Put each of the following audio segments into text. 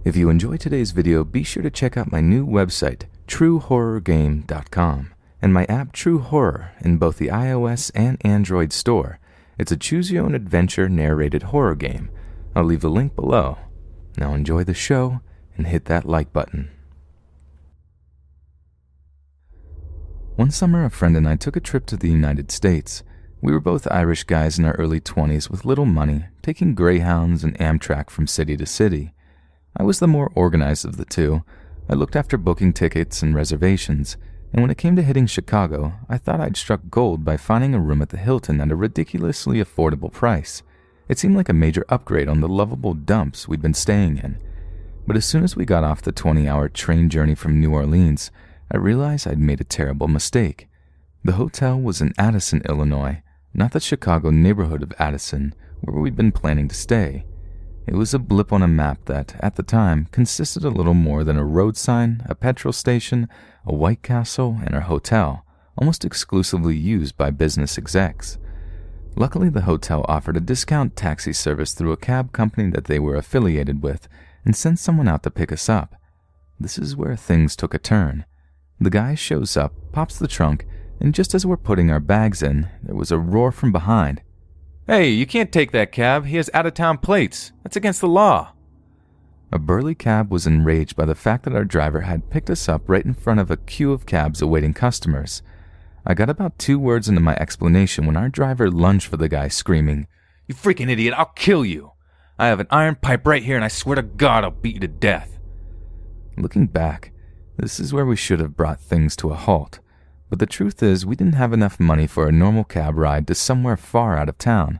If you enjoyed today's video, be sure to check out my new website, truehorrorgame.com, and my app True Horror in both the iOS and Android store. It's a choose-your-own-adventure narrated horror game. I'll leave the link below. Now enjoy the show and hit that like button. One summer, a friend and I took a trip to the United States. We were both Irish guys in our early 20s with little money, taking Greyhounds and Amtrak from city to city. I was the more organized of the two. I looked after booking tickets and reservations, and when it came to hitting Chicago, I thought I'd struck gold by finding a room at the Hilton at a ridiculously affordable price. It seemed like a major upgrade on the lovable dumps we'd been staying in. But as soon as we got off the 20-hour train journey from New Orleans, I realized I'd made a terrible mistake. The hotel was in Addison, Illinois, not the Chicago neighborhood of Addison, where we'd been planning to stay. It was a blip on a map that, at the time, consisted of little more than a road sign, a petrol station, a White Castle, and our hotel, almost exclusively used by business execs. Luckily, the hotel offered a discount taxi service through a cab company that they were affiliated with and sent someone out to pick us up. This is where things took a turn. The guy shows up, pops the trunk, and just as we're putting our bags in, there was a roar from behind. "Hey, you can't take that cab. He has out-of-town plates. That's against the law." A burly cab was enraged by the fact that our driver had picked us up right in front of a queue of cabs awaiting customers. I got about 2 words into my explanation when our driver lunged for the guy, screaming, "You freaking idiot, I'll kill you. I have an iron pipe right here and I swear to God I'll beat you to death." Looking back, this is where we should have brought things to a halt. But the truth is, we didn't have enough money for a normal cab ride to somewhere far out of town.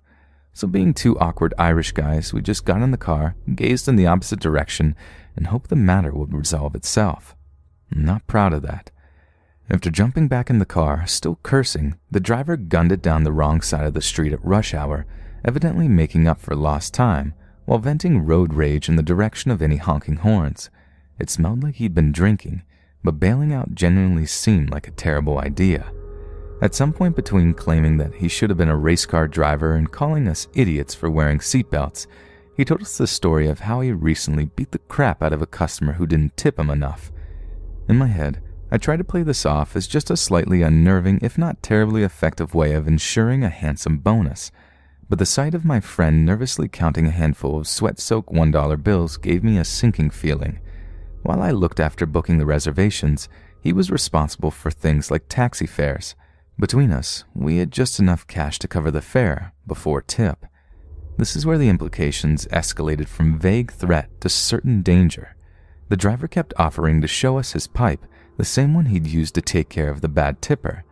So being 2 awkward Irish guys, we just got in the car, gazed in the opposite direction, and hoped the matter would resolve itself. I'm not proud of that. After jumping back in the car, still cursing, the driver gunned it down the wrong side of the street at rush hour, evidently making up for lost time, while venting road rage in the direction of any honking horns. It smelled like he'd been drinking, but bailing out genuinely seemed like a terrible idea. At some point between claiming that he should have been a race car driver and calling us idiots for wearing seatbelts, he told us the story of how he recently beat the crap out of a customer who didn't tip him enough. In my head, I tried to play this off as just a slightly unnerving, if not terribly effective way of ensuring a handsome bonus, but the sight of my friend nervously counting a handful of sweat-soaked $1 bills gave me a sinking feeling. While I looked after booking the reservations, he was responsible for things like taxi fares. Between us, we had just enough cash to cover the fare before tip. This is where the implications escalated from vague threat to certain danger. The driver kept offering to show us his pipe, the same one he'd used to take care of the bad tipper.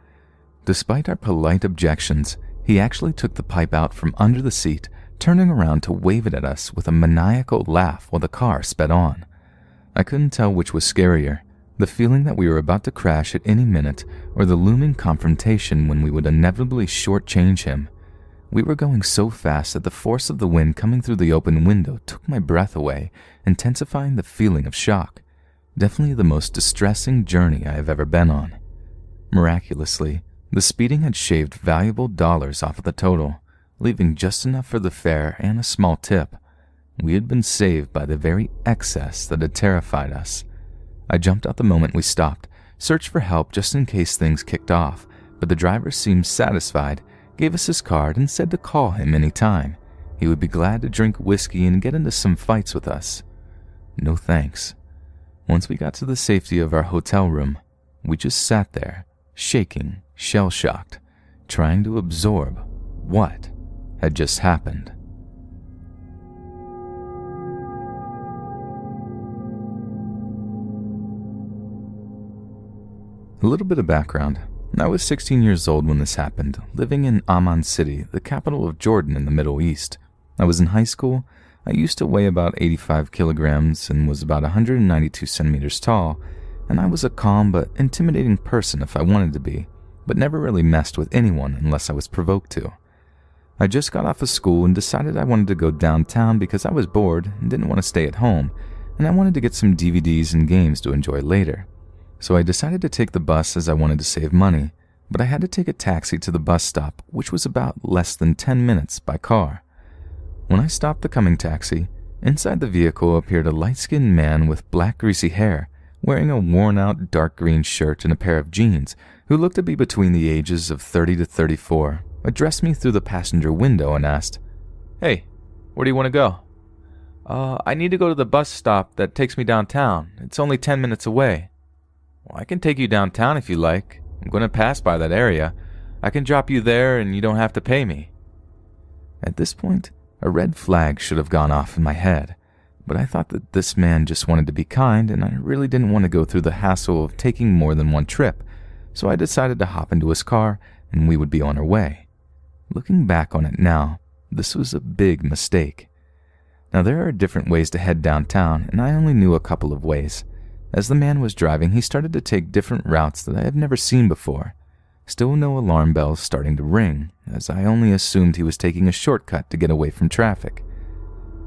Despite our polite objections, he actually took the pipe out from under the seat, turning around to wave it at us with a maniacal laugh while the car sped on. I couldn't tell which was scarier, the feeling that we were about to crash at any minute or the looming confrontation when we would inevitably shortchange him. We were going so fast that the force of the wind coming through the open window took my breath away, intensifying the feeling of shock. Definitely the most distressing journey I have ever been on. Miraculously, the speeding had shaved valuable dollars off of the total, leaving just enough for the fare and a small tip. We had been saved by the very excess that had terrified us. I jumped out the moment we stopped, searched for help just in case things kicked off, but the driver seemed satisfied, gave us his card, and said to call him any time. He would be glad to drink whiskey and get into some fights with us. No thanks. Once we got to the safety of our hotel room, we just sat there, shaking, shell-shocked, trying to absorb what had just happened. A little bit of background. I was 16 years old when this happened, living in Amman City, the capital of Jordan in the Middle East. I was in high school. I used to weigh about 85 kilograms and was about 192 centimeters tall, and I was a calm but intimidating person if I wanted to be, but never really messed with anyone unless I was provoked to. I just got off of school and decided I wanted to go downtown because I was bored and didn't want to stay at home, and I wanted to get some DVDs and games to enjoy later. So I decided to take the bus as I wanted to save money, but I had to take a taxi to the bus stop, which was about less than 10 minutes by car. When I stopped the coming taxi, Inside the vehicle appeared a light-skinned man with black greasy hair, wearing a worn-out dark green shirt and a pair of jeans, who looked to be between the ages of 30 to 34, addressed me through the passenger window and asked, "Hey, where do you want to go?" I need to go to the bus stop that takes me downtown. It's only 10 minutes away." "Well, I can take you downtown if you like. I'm going to pass by that area. I can drop you there and you don't have to pay me." At this point, a red flag should have gone off in my head, but I thought that this man just wanted to be kind and I really didn't want to go through the hassle of taking more than one trip, so I decided to hop into his car and we would be on our way. Looking back on it now, this was a big mistake. Now, there are different ways to head downtown, and I only knew a couple of ways. As the man was driving, he started to take different routes that I have never seen before. Still no alarm bells starting to ring, as I only assumed he was taking a shortcut to get away from traffic.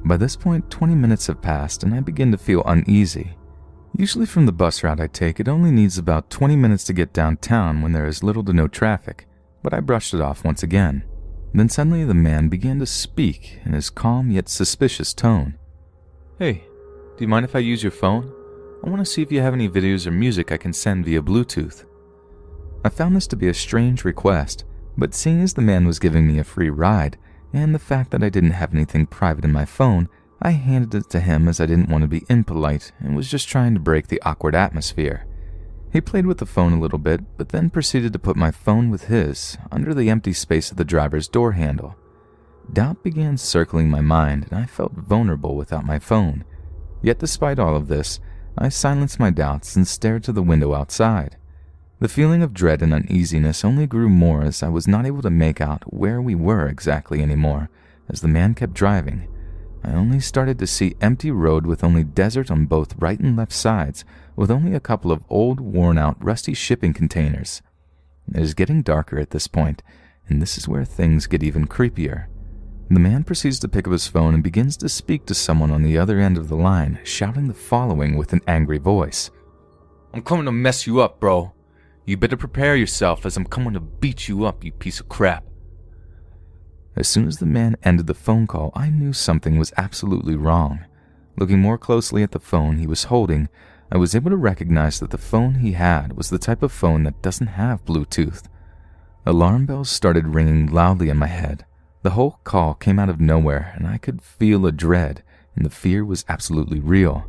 By this point, 20 minutes have passed, and I begin to feel uneasy. Usually from the bus route I take, it only needs about 20 minutes to get downtown when there is little to no traffic, but I brushed it off once again. Then suddenly the man began to speak in his calm yet suspicious tone. "Hey, do you mind if I use your phone? I want to see if you have any videos or music I can send via Bluetooth." I found this to be a strange request, but seeing as the man was giving me a free ride, and the fact that I didn't have anything private in my phone, I handed it to him as I didn't want to be impolite and was just trying to break the awkward atmosphere. He played with the phone a little bit, but then proceeded to put my phone with his under the empty space of the driver's door handle. Doubt began circling my mind, and I felt vulnerable without my phone. Yet despite all of this, I silenced my doubts and stared to the window outside. The feeling of dread and uneasiness only grew more as I was not able to make out where we were exactly anymore, as the man kept driving. I only started to see empty road with only desert on both right and left sides, with only a couple of old, worn-out, rusty shipping containers. It is getting darker at this point, and this is where things get even creepier. The man proceeds to pick up his phone and begins to speak to someone on the other end of the line, shouting the following with an angry voice. "I'm coming to mess you up, bro. You better prepare yourself as I'm coming to beat you up, you piece of crap." As soon as the man ended the phone call, I knew something was absolutely wrong. Looking more closely at the phone he was holding, I was able to recognize that the phone he had was the type of phone that doesn't have Bluetooth. Alarm bells started ringing loudly in my head. The whole call came out of nowhere, and I could feel a dread, and the fear was absolutely real.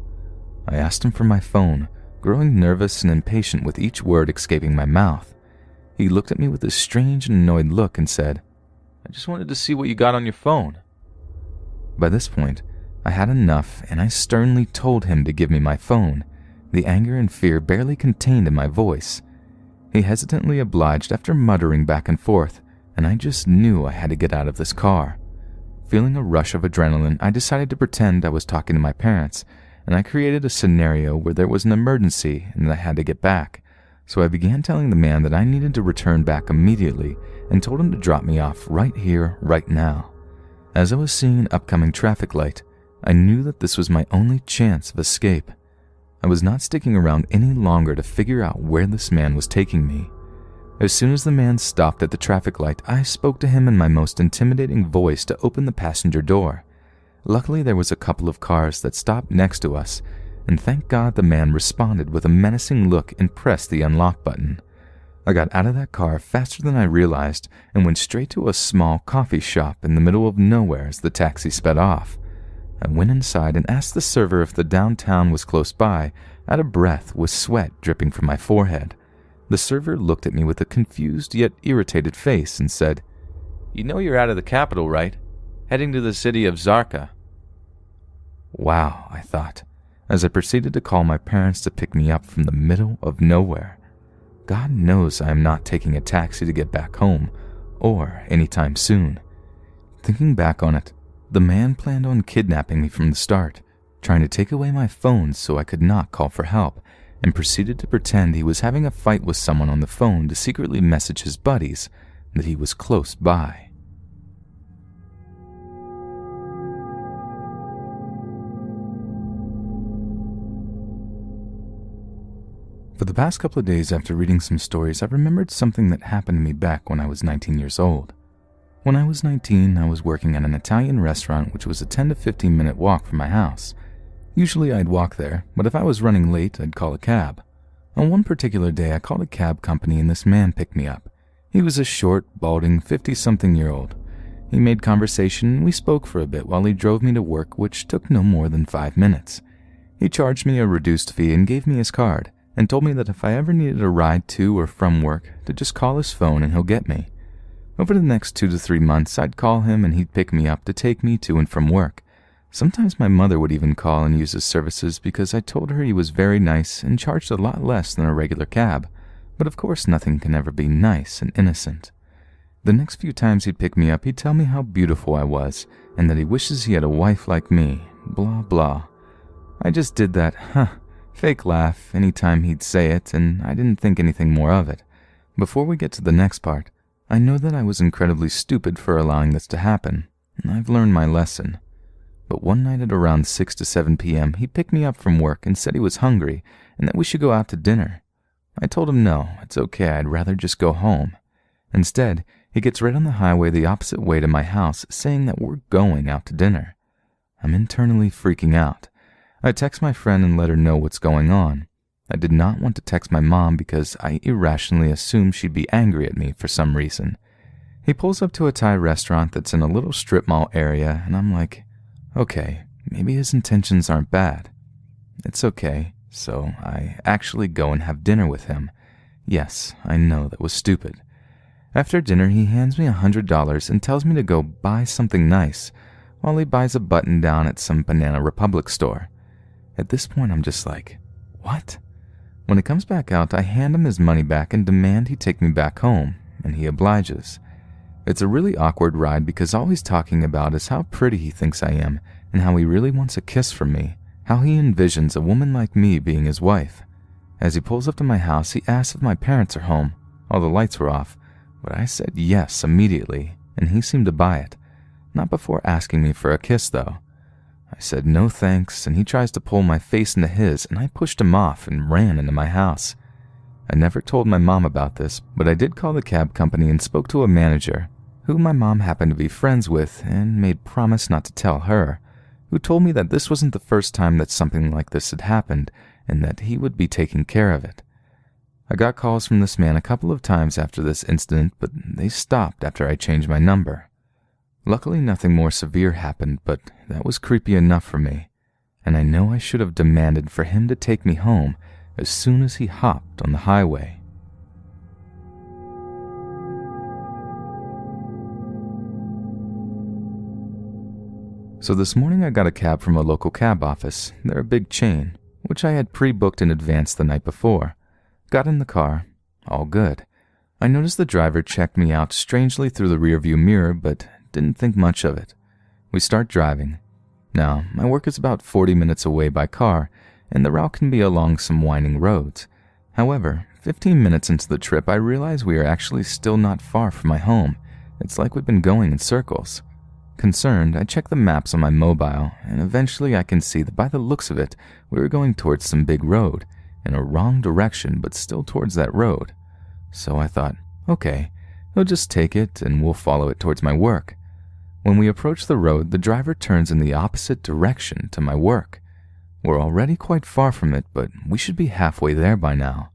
I asked him for my phone, growing nervous and impatient with each word escaping my mouth. He looked at me with a strange and annoyed look and said, "I just wanted to see what you got on your phone." By this point, I had enough, and I sternly told him to give me my phone, the anger and fear barely contained in my voice. He hesitantly obliged after muttering back and forth, and I just knew I had to get out of this car. Feeling a rush of adrenaline, I decided to pretend I was talking to my parents, and I created a scenario where there was an emergency and that I had to get back. So I began telling the man that I needed to return back immediately and told him to drop me off right here, right now. As I was seeing an upcoming traffic light, I knew that this was my only chance of escape. I was not sticking around any longer to figure out where this man was taking me. As soon as the man stopped at the traffic light, I spoke to him in my most intimidating voice to open the passenger door. Luckily, there was a couple of cars that stopped next to us, and thank God the man responded with a menacing look and pressed the unlock button. I got out of that car faster than I realized and went straight to a small coffee shop in the middle of nowhere as the taxi sped off. I went inside and asked the server if the downtown was close by, out of breath with sweat dripping from my forehead. The server looked at me with a confused yet irritated face and said, "You know you're out of the capital, right? Heading to the city of Zarka." Wow, I thought, as I proceeded to call my parents to pick me up from the middle of nowhere. God knows I am not taking a taxi to get back home, or anytime soon. Thinking back on it, the man planned on kidnapping me from the start, trying to take away my phone so I could not call for help, and proceeded to pretend he was having a fight with someone on the phone to secretly message his buddies that he was close by. For the past couple of days after reading some stories, I remembered something that happened to me back when I was 19 years old. When I was 19, I was working at an Italian restaurant which was a 10 to 15 minute walk from my house. Usually I'd walk there, but if I was running late, I'd call a cab. On one particular day, I called a cab company and this man picked me up. He was a short, balding, 50-something-year-old. He made conversation and we spoke for a bit while he drove me to work, which took no more than 5 minutes. He charged me a reduced fee and gave me his card, and told me that if I ever needed a ride to or from work, to just call his phone and he'll get me. Over the next 2 to 3 months, I'd call him and he'd pick me up to take me to and from work. Sometimes my mother would even call and use his services because I told her he was very nice and charged a lot less than a regular cab. But of course nothing can ever be nice and innocent. The next few times he'd pick me up, he'd tell me how beautiful I was and that he wishes he had a wife like me, blah blah. I just did that, fake laugh anytime he'd say it, and I didn't think anything more of it. Before we get to the next part, I know that I was incredibly stupid for allowing this to happen, and I've learned my lesson. But one night at around 6 to 7 p.m., he picked me up from work and said he was hungry and that we should go out to dinner. I told him no, it's okay, I'd rather just go home. Instead, he gets right on the highway the opposite way to my house, saying that we're going out to dinner. I'm internally freaking out. I text my friend and let her know what's going on. I did not want to text my mom because I irrationally assumed she'd be angry at me for some reason. He pulls up to a Thai restaurant that's in a little strip mall area, and I'm like, okay, maybe his intentions aren't bad. It's okay, so I actually go and have dinner with him. Yes, I know that was stupid. After dinner, he hands me $100 and tells me to go buy something nice, while he buys a button-down at some Banana Republic store. At this point, I'm just like, what? When it comes back out, I hand him his money back and demand he take me back home, and he obliges. It's a really awkward ride because all he's talking about is how pretty he thinks I am and how he really wants a kiss from me, how he envisions a woman like me being his wife. As he pulls up to my house, he asks if my parents are home. All the lights were off, but I said yes immediately, and he seemed to buy it. Not before asking me for a kiss, though. I said no thanks, and he tries to pull my face into his, and I pushed him off and ran into my house. I never told my mom about this, but I did call the cab company and spoke to a manager, who my mom happened to be friends with and made promise not to tell her, who told me that this wasn't the first time that something like this had happened and that he would be taking care of it. I got calls from this man a couple of times after this incident, but they stopped after I changed my number. Luckily, nothing more severe happened, but that was creepy enough for me, and I know I should have demanded for him to take me home as soon as he hopped on the highway. So this morning I got a cab from a local cab office. They're a big chain, which I had pre-booked in advance the night before. Got in the car. All good. I noticed the driver checked me out strangely through the rearview mirror, but didn't think much of it. We start driving. Now, my work is about 40 minutes away by car, and the route can be along some winding roads. However, 15 minutes into the trip, I realize we are actually still not far from my home. It's like we've been going in circles. Concerned, I check the maps on my mobile, and eventually I can see that by the looks of it, we were going towards some big road, in a wrong direction but still towards that road. So I thought, okay, he'll just take it and we'll follow it towards my work. When we approach the road, the driver turns in the opposite direction to my work. We're already quite far from it, but we should be halfway there by now.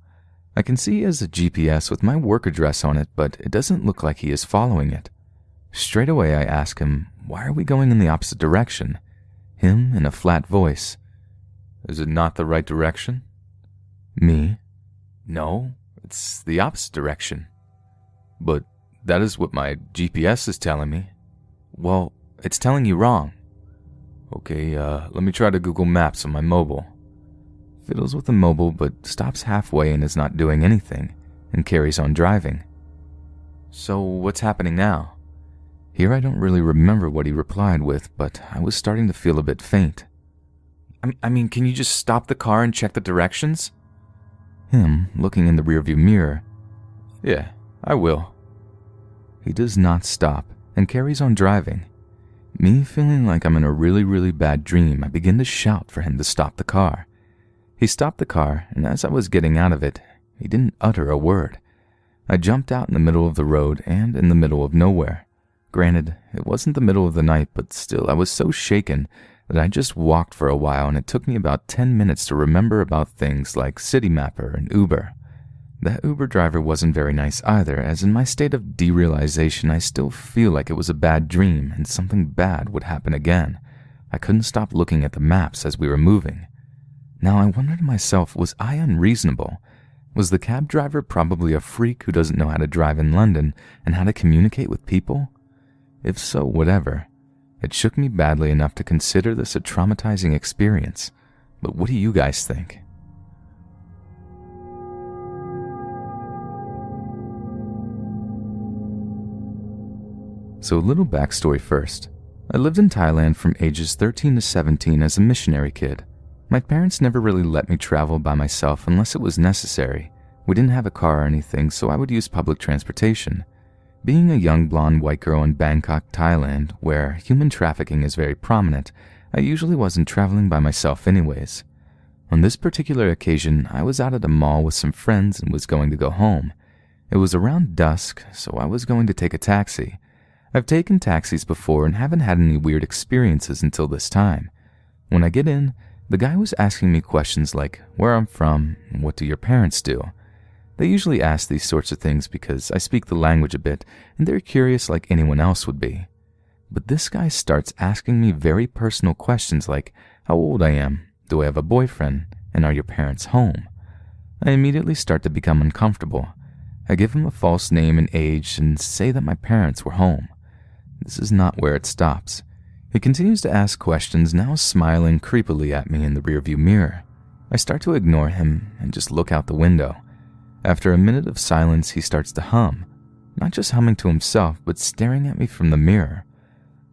I can see he has a GPS with my work address on it, but it doesn't look like he is following it. Straight away I ask him, why are we going in the opposite direction? Him in a flat voice, is it not the right direction? Me, no, it's the opposite direction. But that is what my GPS is telling me. Well, it's telling you wrong. Okay, let me try to Google Maps on my mobile. Fiddles with the mobile but stops halfway and is not doing anything, and carries on driving. So what's happening now? Here I don't really remember what he replied with, but I was starting to feel a bit faint. I mean, can you just stop the car and check the directions? Him, looking in the rearview mirror. Yeah, I will. He does not stop and carries on driving. Me feeling like I'm in a really, really bad dream, I begin to shout for him to stop the car. He stopped the car, and as I was getting out of it, he didn't utter a word. I jumped out in the middle of the road and in the middle of nowhere. Granted, it wasn't the middle of the night, but still I was so shaken that I just walked for a while, and it took me about 10 minutes to remember about things like Citymapper and Uber. That Uber driver wasn't very nice either, as in my state of derealization I still feel like it was a bad dream and something bad would happen again. I couldn't stop looking at the maps as we were moving. Now I wondered to myself, was I unreasonable? Was the cab driver probably a freak who doesn't know how to drive in London and how to communicate with people? If so, whatever. It shook me badly enough to consider this a traumatizing experience. But what do you guys think? So a little backstory first. I lived in Thailand from ages 13 to 17 as a missionary kid. My parents never really let me travel by myself unless it was necessary. We didn't have a car or anything, so I would use public transportation. Being a young blonde white girl in Bangkok, Thailand, where human trafficking is very prominent, I usually wasn't traveling by myself anyways. On this particular occasion, I was out at a mall with some friends and was going to go home. It was around dusk, so I was going to take a taxi. I've taken taxis before and haven't had any weird experiences until this time. When I get in, the guy was asking me questions like where I'm from and what do your parents do. They usually ask these sorts of things because I speak the language a bit and they're curious like anyone else would be. But this guy starts asking me very personal questions like how old I am, do I have a boyfriend, and are your parents home? I immediately start to become uncomfortable. I give him a false name and age and say that my parents were home. This is not where it stops. He continues to ask questions, now smiling creepily at me in the rearview mirror. I start to ignore him and just look out the window. After a minute of silence, he starts to hum, not just humming to himself, but staring at me from the mirror.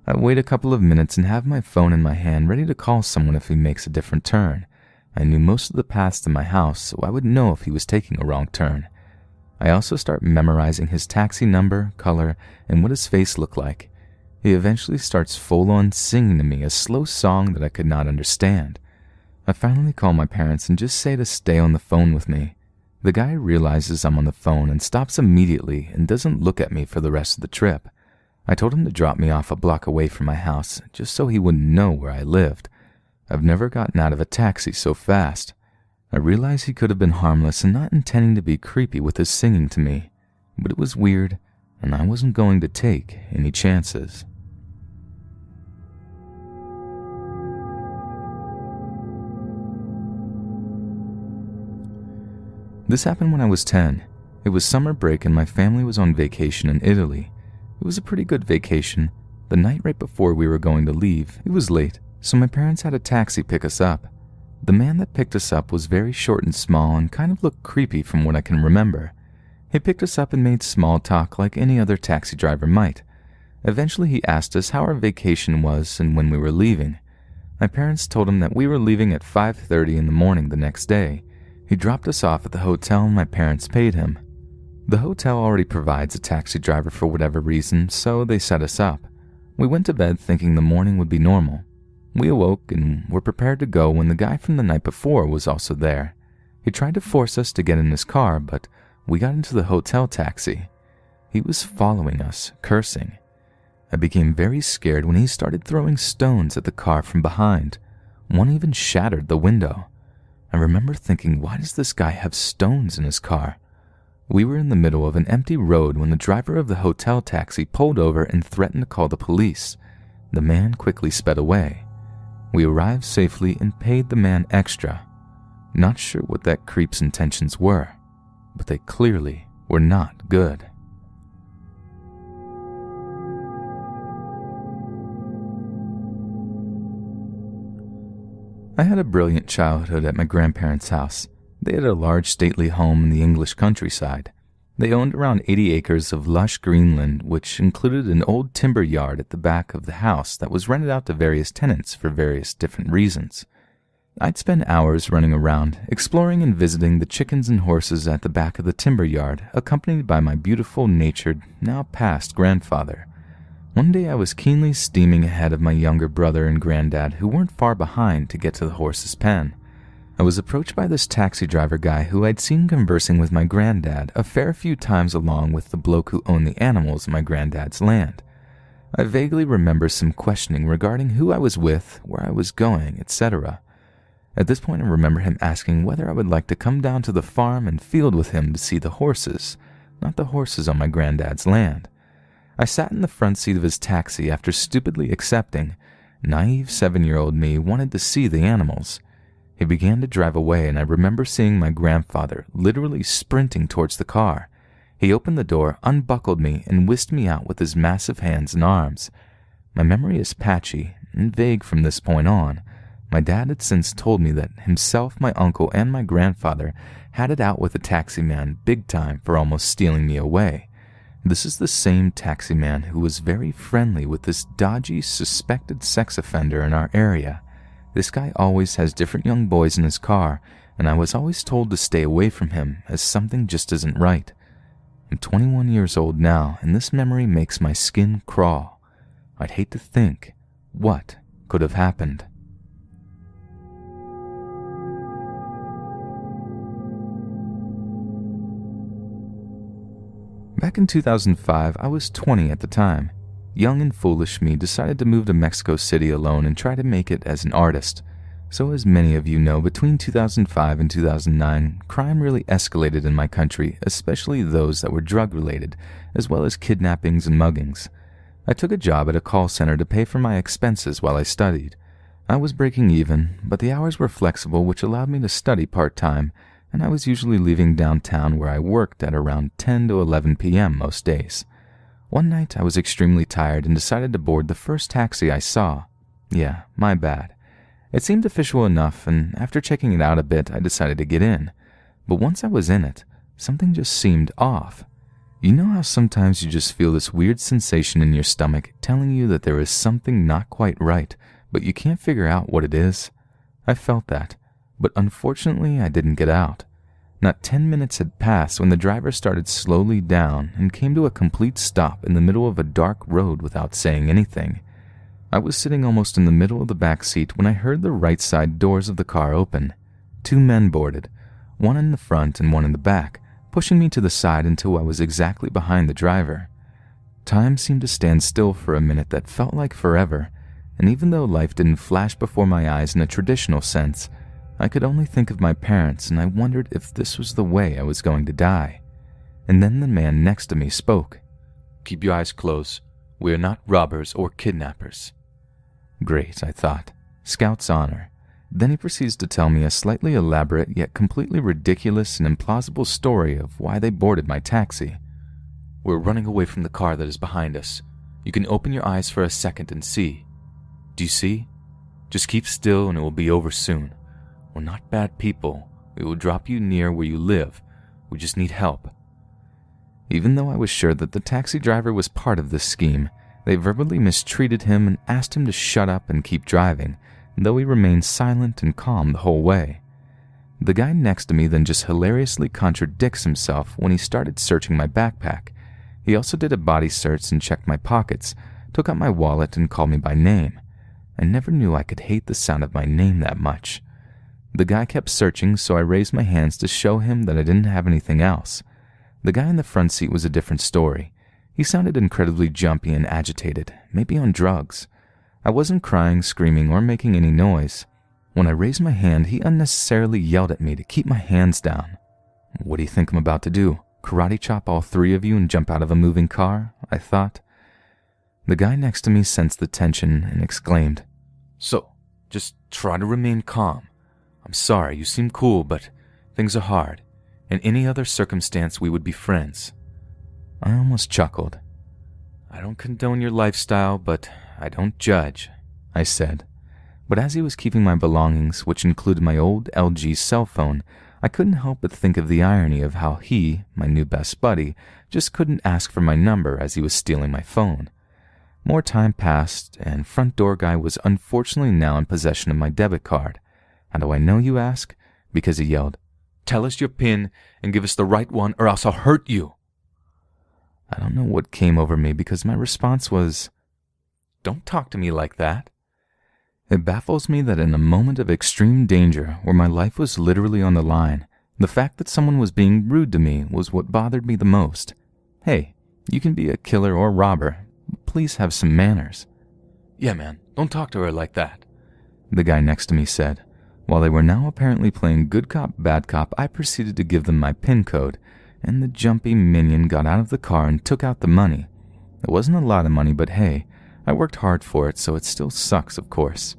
I wait a couple of minutes and have my phone in my hand ready to call someone if he makes a different turn. I knew most of the paths to my house, so I would know if he was taking a wrong turn. I also start memorizing his taxi number, color, and what his face looked like. He eventually starts full-on singing to me a slow song that I could not understand. I finally call my parents and just say to stay on the phone with me. The guy realizes I'm on the phone and stops immediately and doesn't look at me for the rest of the trip. I told him to drop me off a block away from my house just so he wouldn't know where I lived. I've never gotten out of a taxi so fast. I realized he could have been harmless and not intending to be creepy with his singing to me, but it was weird and I wasn't going to take any chances. This happened when I was 10. It was summer break and my family was on vacation in Italy. It was a pretty good vacation. The night right before we were going to leave, it was late, so my parents had a taxi pick us up. The man that picked us up was very short and small and kind of looked creepy from what I can remember. He picked us up and made small talk like any other taxi driver might. Eventually he asked us how our vacation was and when we were leaving. My parents told him that we were leaving at 5:30 in the morning the next day. He dropped us off at the hotel and my parents paid him. The hotel already provides a taxi driver for whatever reason, so they set us up. We went to bed thinking the morning would be normal. We awoke and were prepared to go when the guy from the night before was also there. He tried to force us to get in his car, but we got into the hotel taxi. He was following us, cursing. I became very scared when he started throwing stones at the car from behind. One even shattered the window. I remember thinking, why does this guy have stones in his car? We were in the middle of an empty road when the driver of the hotel taxi pulled over and threatened to call the police. The man quickly sped away. We arrived safely and paid the man extra. Not sure what that creep's intentions were, but they clearly were not good. I had a brilliant childhood at my grandparents' house. They had a large stately home in the English countryside. They owned around 80 acres of lush greenland, which included an old timber yard at the back of the house that was rented out to various tenants for various different reasons. I'd spend hours running around, exploring and visiting the chickens and horses at the back of the timber yard, accompanied by my beautiful, natured, now past grandfather. One day I was keenly steaming ahead of my younger brother and granddad, who weren't far behind, to get to the horse's pen. I was approached by this taxi driver guy who I'd seen conversing with my granddad a fair few times along with the bloke who owned the animals in my granddad's land. I vaguely remember some questioning regarding who I was with, where I was going, etc. At this point, I remember him asking whether I would like to come down to the farm and field with him to see the horses, not the horses on my granddad's land. I sat in the front seat of his taxi after stupidly accepting. Naive 7-year-old me wanted to see the animals. He began to drive away, and I remember seeing my grandfather literally sprinting towards the car. He opened the door, unbuckled me, and whisked me out with his massive hands and arms. My memory is patchy and vague from this point on. My dad had since told me that himself, my uncle, and my grandfather had it out with the taxi man big time for almost stealing me away. This is the same taxi man who was very friendly with this dodgy, suspected sex offender in our area. This guy always has different young boys in his car, and I was always told to stay away from him as something just isn't right. I'm 21 years old now, and this memory makes my skin crawl. I'd hate to think what could have happened. Back in 2005, I was 20 at the time. Young and foolish me decided to move to Mexico City alone and try to make it as an artist. So as many of you know, between 2005 and 2009, crime really escalated in my country, especially those that were drug-related, as well as kidnappings and muggings. I took a job at a call center to pay for my expenses while I studied. I was breaking even, but the hours were flexible, which allowed me to study part-time, and I was usually leaving downtown where I worked at around 10 to 11 p.m. most days. One night I was extremely tired and decided to board the first taxi I saw. Yeah, my bad. It seemed official enough, and after checking it out a bit, I decided to get in. But once I was in it, something just seemed off. You know how sometimes you just feel this weird sensation in your stomach telling you that there is something not quite right, but you can't figure out what it is? I felt that, but unfortunately I didn't get out. Not 10 minutes had passed when the driver started slowly down and came to a complete stop in the middle of a dark road without saying anything. I was sitting almost in the middle of the back seat when I heard the right side doors of the car open. 2 men boarded, one in the front and one in the back, pushing me to the side until I was exactly behind the driver. Time seemed to stand still for a minute that felt like forever, and even though life didn't flash before my eyes in a traditional sense, I could only think of my parents, and I wondered if this was the way I was going to die. And then the man next to me spoke. "Keep your eyes closed. We are not robbers or kidnappers." Great, I thought. Scout's honor. Then he proceeds to tell me a slightly elaborate yet completely ridiculous and implausible story of why they boarded my taxi. "We're running away from the car that is behind us. You can open your eyes for a second and see. Do you see? Just keep still and it will be over soon. We're not bad people. We will drop you near where you live. We just need help." Even though I was sure that the taxi driver was part of this scheme, they verbally mistreated him and asked him to shut up and keep driving, though he remained silent and calm the whole way. The guy next to me then just hilariously contradicts himself when he started searching my backpack. He also did a body search and checked my pockets, took out my wallet and called me by name. I never knew I could hate the sound of my name that much. The guy kept searching, so I raised my hands to show him that I didn't have anything else. The guy in the front seat was a different story. He sounded incredibly jumpy and agitated, maybe on drugs. I wasn't crying, screaming, or making any noise. When I raised my hand, he unnecessarily yelled at me to keep my hands down. "What do you think I'm about to do? Karate chop all 3 of you and jump out of a moving car?" I thought. The guy next to me sensed the tension and exclaimed, "So, just try to remain calm. I'm sorry, you seem cool, but things are hard. In any other circumstance, we would be friends." I almost chuckled. "I don't condone your lifestyle, but I don't judge," I said. But as he was keeping my belongings, which included my old LG cell phone, I couldn't help but think of the irony of how he, my new best buddy, just couldn't ask for my number as he was stealing my phone. More time passed, and front door guy was unfortunately now in possession of my debit card. How do I know, you ask? Because he yelled, "Tell us your PIN and give us the right one or else I'll hurt you." I don't know what came over me because my response was, "Don't talk to me like that." It baffles me that in a moment of extreme danger where my life was literally on the line, the fact that someone was being rude to me was what bothered me the most. Hey, you can be a killer or robber. please have some manners." "Yeah, man, don't talk to her like that," the guy next to me said. While they were now apparently playing good cop, bad cop, I proceeded to give them my PIN code, and the jumpy minion got out of the car and took out the money. It wasn't a lot of money, but hey, I worked hard for it, so it still sucks, of course.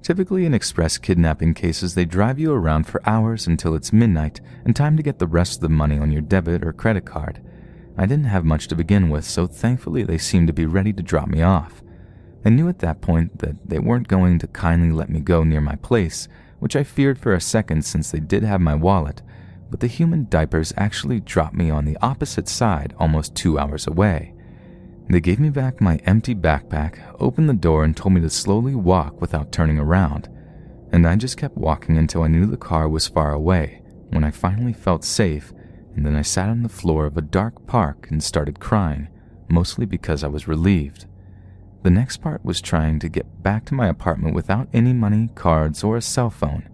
Typically in express kidnapping cases, they drive you around for hours until it's midnight and time to get the rest of the money on your debit or credit card. I didn't have much to begin with, so thankfully they seemed to be ready to drop me off. I knew at that point that they weren't going to kindly let me go near my place, which I feared for a second since they did have my wallet, but the human diapers actually dropped me on the opposite side almost 2 hours away. They gave me back my empty backpack, opened the door, and told me to slowly walk without turning around. And I just kept walking until I knew the car was far away, when I finally felt safe, and then I sat on the floor of a dark park and started crying, mostly because I was relieved. The next part was trying to get back to my apartment without any money, cards, or a cell phone.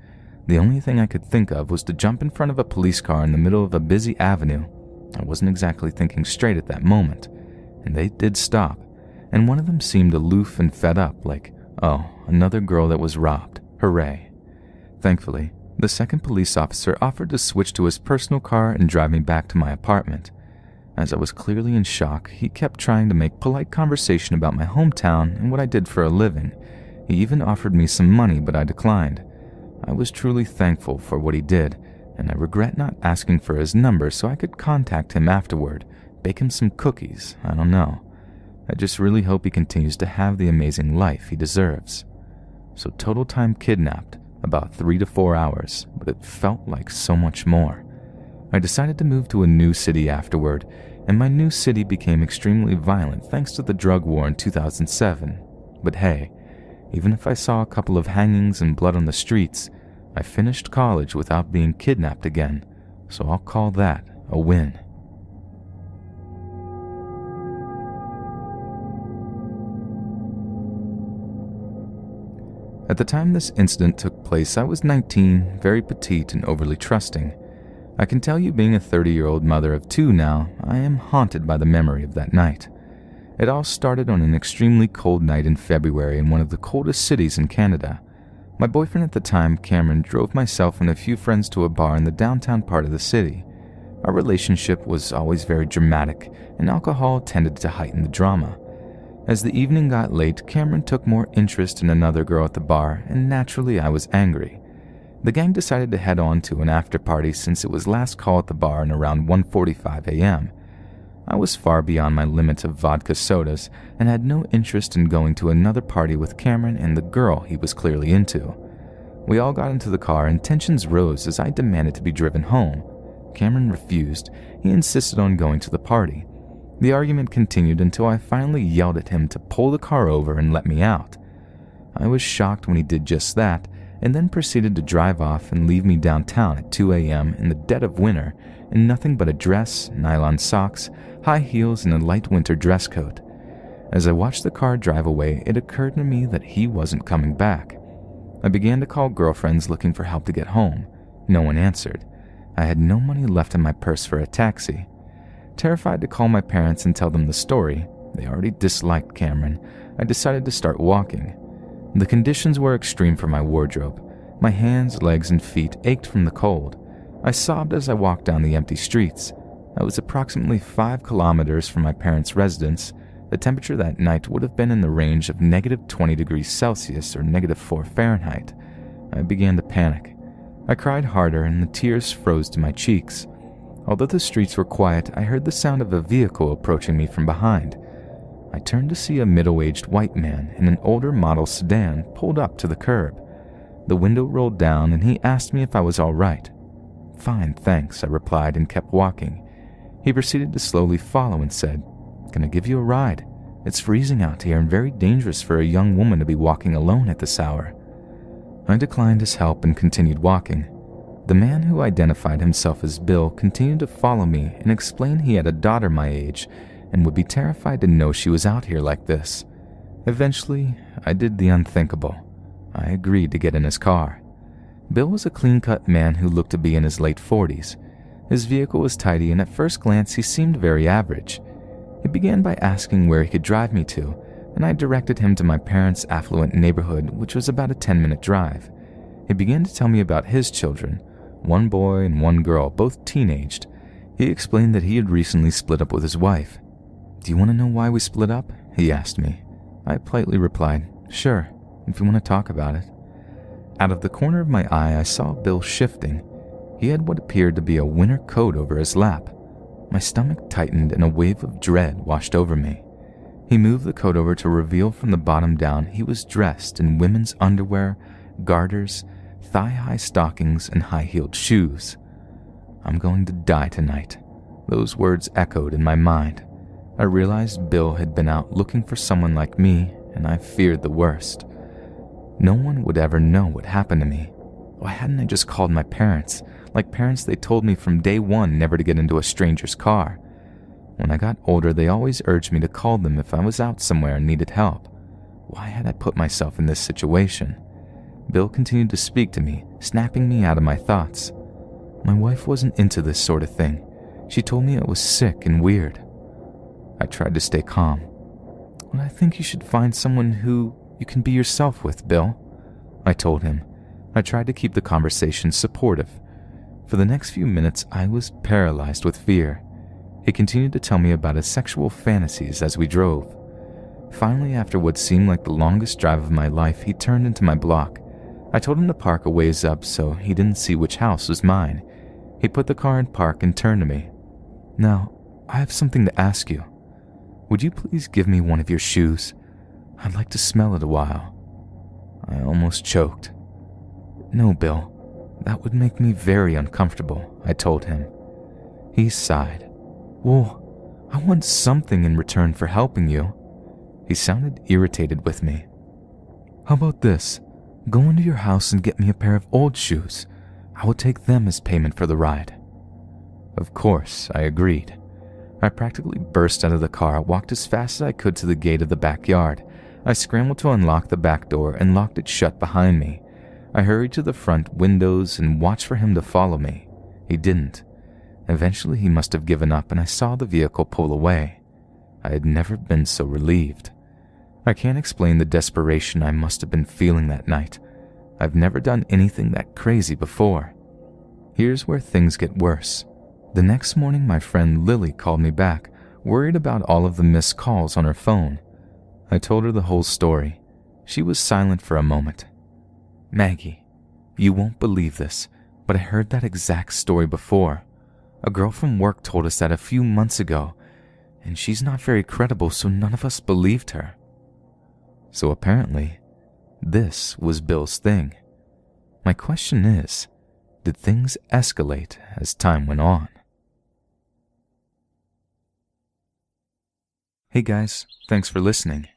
The only thing I could think of was to jump in front of a police car in the middle of a busy avenue. I wasn't exactly thinking straight at that moment, and they did stop, and one of them seemed aloof and fed up, like, oh, another girl that was robbed, hooray. Thankfully, the second police officer offered to switch to his personal car and drive me back to my apartment. As I was clearly in shock, he kept trying to make polite conversation about my hometown and what I did for a living. He even offered me some money, but I declined. I was truly thankful for what he did, and I regret not asking for his number so I could contact him afterward, bake him some cookies, I don't know. I just really hope he continues to have the amazing life he deserves. So total time kidnapped, about 3 to 4 hours, but it felt like so much more. I decided to move to a new city afterward, and my new city became extremely violent thanks to the drug war in 2007. But hey, even if I saw a couple of hangings and blood on the streets, I finished college without being kidnapped again, so I'll call that a win. At the time this incident took place, I was 19, very petite and overly trusting. I can tell you, being a 30-year-old mother of 2 now, I am haunted by the memory of that night. It all started on an extremely cold night in February in one of the coldest cities in Canada. My boyfriend at the time, Cameron, drove myself and a few friends to a bar in the downtown part of the city. Our relationship was always very dramatic, and alcohol tended to heighten the drama. As the evening got late, Cameron took more interest in another girl at the bar, and naturally I was angry. The gang decided to head on to an after-party since it was last call at the bar and around 1:45 a.m. I was far beyond my limit of vodka sodas and had no interest in going to another party with Cameron and the girl he was clearly into. We all got into the car and tensions rose as I demanded to be driven home. Cameron refused. He insisted on going to the party. The argument continued until I finally yelled at him to pull the car over and let me out. I was shocked when he did just that, and then proceeded to drive off and leave me downtown at 2 a.m. in the dead of winter in nothing but a dress, nylon socks, high heels, and a light winter dress coat. As I watched the car drive away, it occurred to me that he wasn't coming back. I began to call girlfriends looking for help to get home. No one answered. I had no money left in my purse for a taxi. Terrified to call my parents and tell them the story, they already disliked Cameron, I decided to start walking. The conditions were extreme for my wardrobe. My hands, legs, and feet ached from the cold. I sobbed as I walked down the empty streets. I was approximately 5 kilometers from my parents' residence. The temperature that night would have been in the range of -20 degrees Celsius or -4 Fahrenheit. I began to panic. I cried harder and the tears froze to my cheeks. Although the streets were quiet, I heard the sound of a vehicle approaching me from behind. I turned to see a middle-aged white man in an older model sedan pulled up to the curb. The window rolled down and he asked me if I was all right. "Fine, thanks," I replied and kept walking. He proceeded to slowly follow and said, "Can I give you a ride? It's freezing out here and very dangerous for a young woman to be walking alone at this hour." I declined his help and continued walking. The man, who identified himself as Bill, continued to follow me and explained he had a daughter my age and would be terrified to know she was out here like this. Eventually, I did the unthinkable. I agreed to get in his car. Bill was a clean-cut man who looked to be in his late 40s. His vehicle was tidy, and at first glance he seemed very average. He began by asking where he could drive me to, and I directed him to my parents' affluent neighborhood, which was about a 10-minute drive. He began to tell me about his children, one boy and one girl, both teenaged. He explained that he had recently split up with his wife. "Do you want to know why we split up?" he asked me. I politely replied, "Sure, if you want to talk about it." Out of the corner of my eye, I saw Bill shifting. He had what appeared to be a winter coat over his lap. My stomach tightened and a wave of dread washed over me. He moved the coat over to reveal from the bottom down he was dressed in women's underwear, garters, thigh-high stockings, and high-heeled shoes. "I'm going to die tonight." Those words echoed in my mind. I realized Bill had been out looking for someone like me, and I feared the worst. No one would ever know what happened to me. Why hadn't I just called my parents, like parents they told me from day one never to get into a stranger's car? When I got older, they always urged me to call them if I was out somewhere and needed help. Why had I put myself in this situation? Bill continued to speak to me, snapping me out of my thoughts. My wife wasn't into this sort of thing. She told me it was sick and weird. I tried to stay calm. "Well, I think you should find someone who you can be yourself with, Bill," I told him. I tried to keep the conversation supportive. For the next few minutes, I was paralyzed with fear. He continued to tell me about his sexual fantasies as we drove. Finally, after what seemed like the longest drive of my life, he turned into my block. I told him to park a ways up so he didn't see which house was mine. He put the car in park and turned to me. "Now, I have something to ask you. Would you please give me one of your shoes? I'd like to smell it a while." I almost choked. "No, Bill, that would make me very uncomfortable," I told him. He sighed. "Well, I want something in return for helping you." He sounded irritated with me. "How about this? Go into your house and get me a pair of old shoes. I will take them as payment for the ride." Of course, I agreed. I practically burst out of the car, walked as fast as I could to the gate of the backyard. I scrambled to unlock the back door and locked it shut behind me. I hurried to the front windows and watched for him to follow me. He didn't. Eventually, he must have given up, and I saw the vehicle pull away. I had never been so relieved. I can't explain the desperation I must have been feeling that night. I've never done anything that crazy before. Here's where things get worse. The next morning, my friend Lily called me back, worried about all of the missed calls on her phone. I told her the whole story. She was silent for a moment. "Maggie, you won't believe this, but I heard that exact story before. A girl from work told us that a few months ago, and she's not very credible, so none of us believed her." So apparently, this was Bill's thing. My question is, did things escalate as time went on? Hey guys, thanks for listening.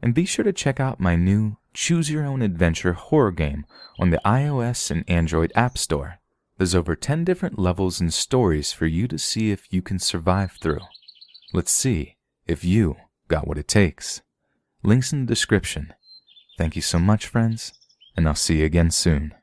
And be sure to check out my new Choose Your Own Adventure horror game on the iOS and Android App Store. There's over 10 different levels and stories for you to see if you can survive through. Let's see if you got what it takes. Links in the description. Thank you so much, friends, and I'll see you again soon.